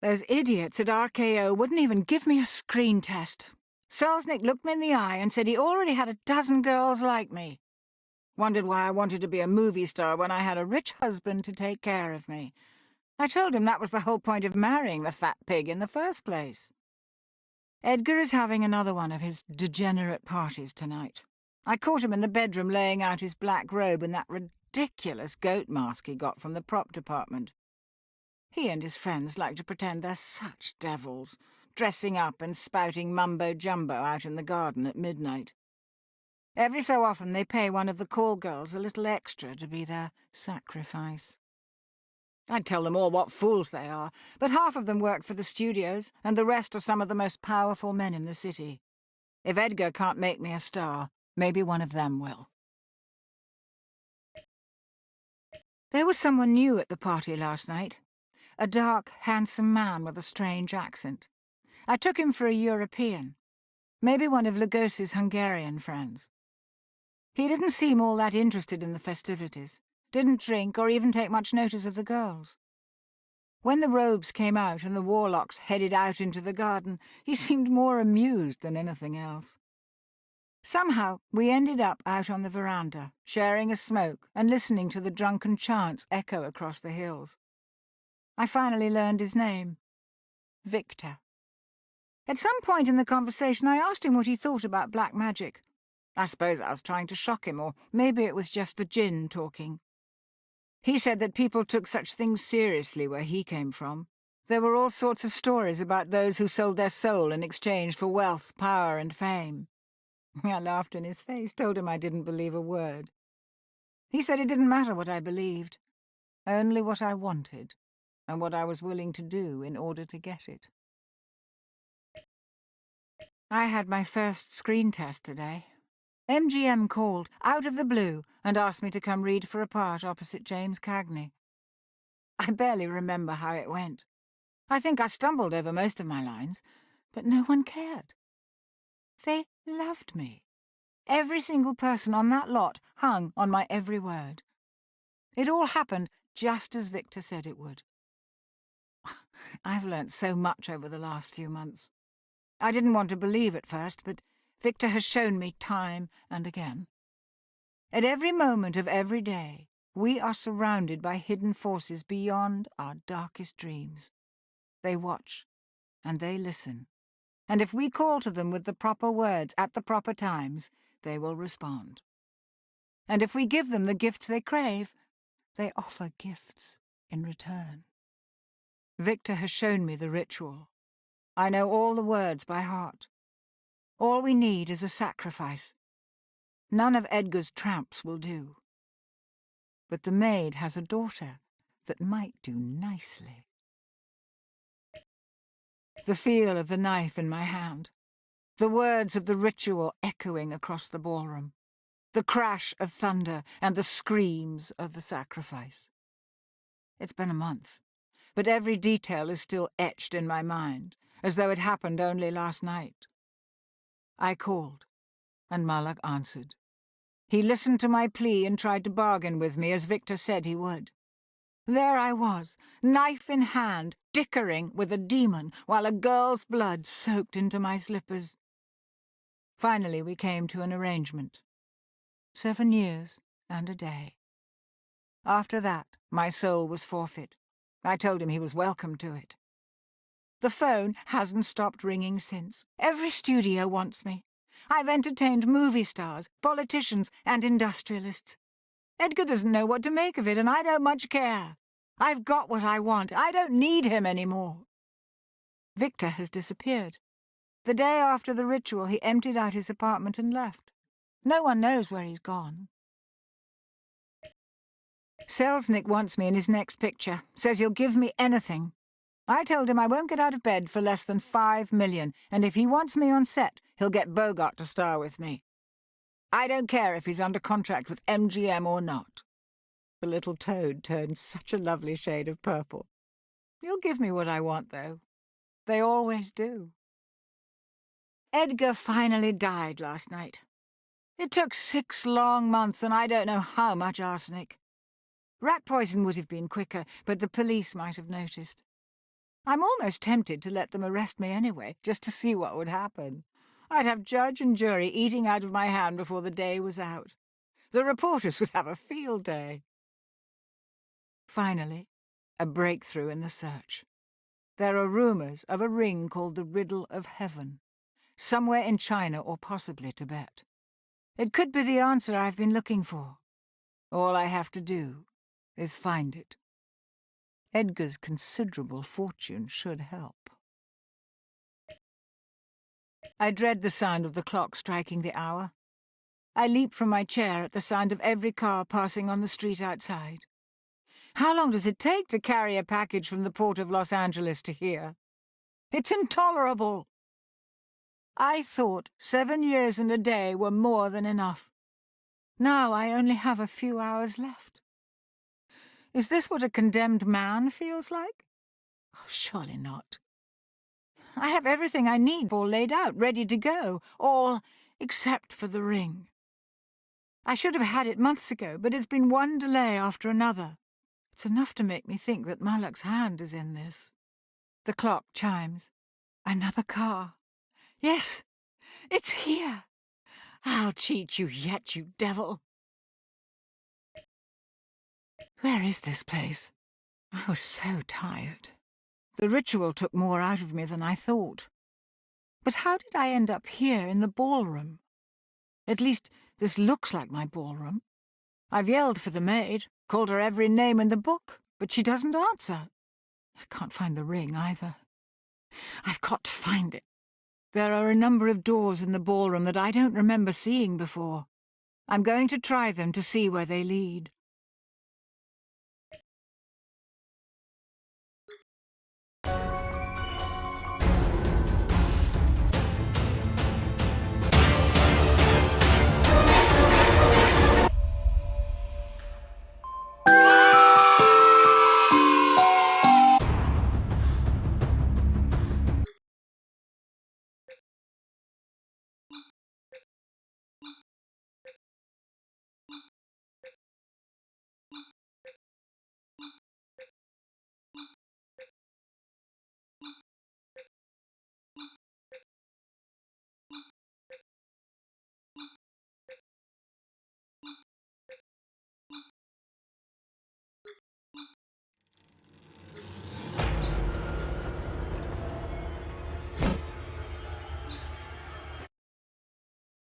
Those idiots at RKO wouldn't even give me a screen test. Selznick looked me in the eye and said he already had a dozen girls like me. Wondered why I wanted to be a movie star when I had a rich husband to take care of me. I told him that was the whole point of marrying the fat pig in the first place. Edgar is having another one of his degenerate parties tonight. I caught him in the bedroom laying out his black robe and that ridiculous goat mask he got from the prop department. He and his friends like to pretend they're such devils, dressing up and spouting mumbo-jumbo out in the garden at midnight. Every so often they pay one of the call girls a little extra to be their sacrifice. I'd tell them all what fools they are, but half of them work for the studios, and the rest are some of the most powerful men in the city. If Edgar can't make me a star, maybe one of them will. There was someone new at the party last night. A dark, handsome man with a strange accent. I took him for a European. Maybe one of Lugosi's Hungarian friends. He didn't seem all that interested in the festivities. Didn't drink or even take much notice of the girls. When the robes came out and the warlocks headed out into the garden, he seemed more amused than anything else. Somehow, we ended up out on the veranda, sharing a smoke and listening to the drunken chants echo across the hills. I finally learned his name. Victor. At some point in the conversation, I asked him what he thought about black magic. I suppose I was trying to shock him, or maybe it was just the djinn talking. He said that people took such things seriously where he came from. There were all sorts of stories about those who sold their soul in exchange for wealth, power, and fame. I laughed in his face, told him I didn't believe a word. He said it didn't matter what I believed, only what I wanted, and what I was willing to do in order to get it. I had my first screen test today. MGM called, out of the blue, and asked me to come read for a part opposite James Cagney. I barely remember how it went. I think I stumbled over most of my lines, but no one cared. They loved me. Every single person on that lot hung on my every word. It all happened just as Victor said it would. I've learnt so much over the last few months. I didn't want to believe at first, but Victor has shown me time and again. At every moment of every day, we are surrounded by hidden forces beyond our darkest dreams. They watch, and they listen, and if we call to them with the proper words at the proper times, they will respond. And if we give them the gifts they crave, they offer gifts in return. Victor has shown me the ritual. I know all the words by heart. All we need is a sacrifice. None of Edgar's tramps will do. But the maid has a daughter that might do nicely. The feel of the knife in my hand, the words of the ritual echoing across the ballroom, the crash of thunder and the screams of the sacrifice. It's been a month, but every detail is still etched in my mind, as though it happened only last night. I called, and Malak answered. He listened to my plea and tried to bargain with me as Victor said he would. There I was, knife in hand, dickering with a demon, while a girl's blood soaked into my slippers. Finally we came to an arrangement. 7 years and a day. After that, my soul was forfeit. I told him he was welcome to it. The phone hasn't stopped ringing since. Every studio wants me. I've entertained movie stars, politicians, and industrialists. Edgar doesn't know what to make of it, and I don't much care. I've got what I want. I don't need him anymore. Victor has disappeared. The day after the ritual, he emptied out his apartment and left. No one knows where he's gone. Selznick wants me in his next picture, says he'll give me anything. I told him I won't get out of bed for less than $5 million, and if he wants me on set, he'll get Bogart to star with me. I don't care if he's under contract with MGM or not. The little toad turned such a lovely shade of purple. He'll give me what I want, though. They always do. Edgar finally died last night. It took 6 long months, and I don't know how much arsenic. Rat poison would have been quicker, but the police might have noticed. I'm almost tempted to let them arrest me anyway, just to see what would happen. I'd have judge and jury eating out of my hand before the day was out. The reporters would have a field day. Finally, a breakthrough in the search. There are rumours of a ring called the Riddle of Heaven, somewhere in China or possibly Tibet. It could be the answer I've been looking for. All I have to do is find it. Edgar's considerable fortune should help. I dread the sound of the clock striking the hour. I leap from my chair at the sound of every car passing on the street outside. How long does it take to carry a package from the port of Los Angeles to here? It's intolerable. I thought 7 years and a day were more than enough. Now I only have a few hours left. Is this what a condemned man feels like? Oh, surely not. I have everything I need all laid out, ready to go, all except for the ring. I should have had it months ago, but it's been one delay after another. It's enough to make me think that Malak's hand is in this. The clock chimes. Another car. Yes, it's here. I'll cheat you yet, you devil. Where is this place? I was so tired. The ritual took more out of me than I thought. But how did I end up here in the ballroom? At least, this looks like my ballroom. I've yelled for the maid, called her every name in the book, but she doesn't answer. I can't find the ring either. I've got to find it. There are a number of doors in the ballroom that I don't remember seeing before. I'm going to try them to see where they lead.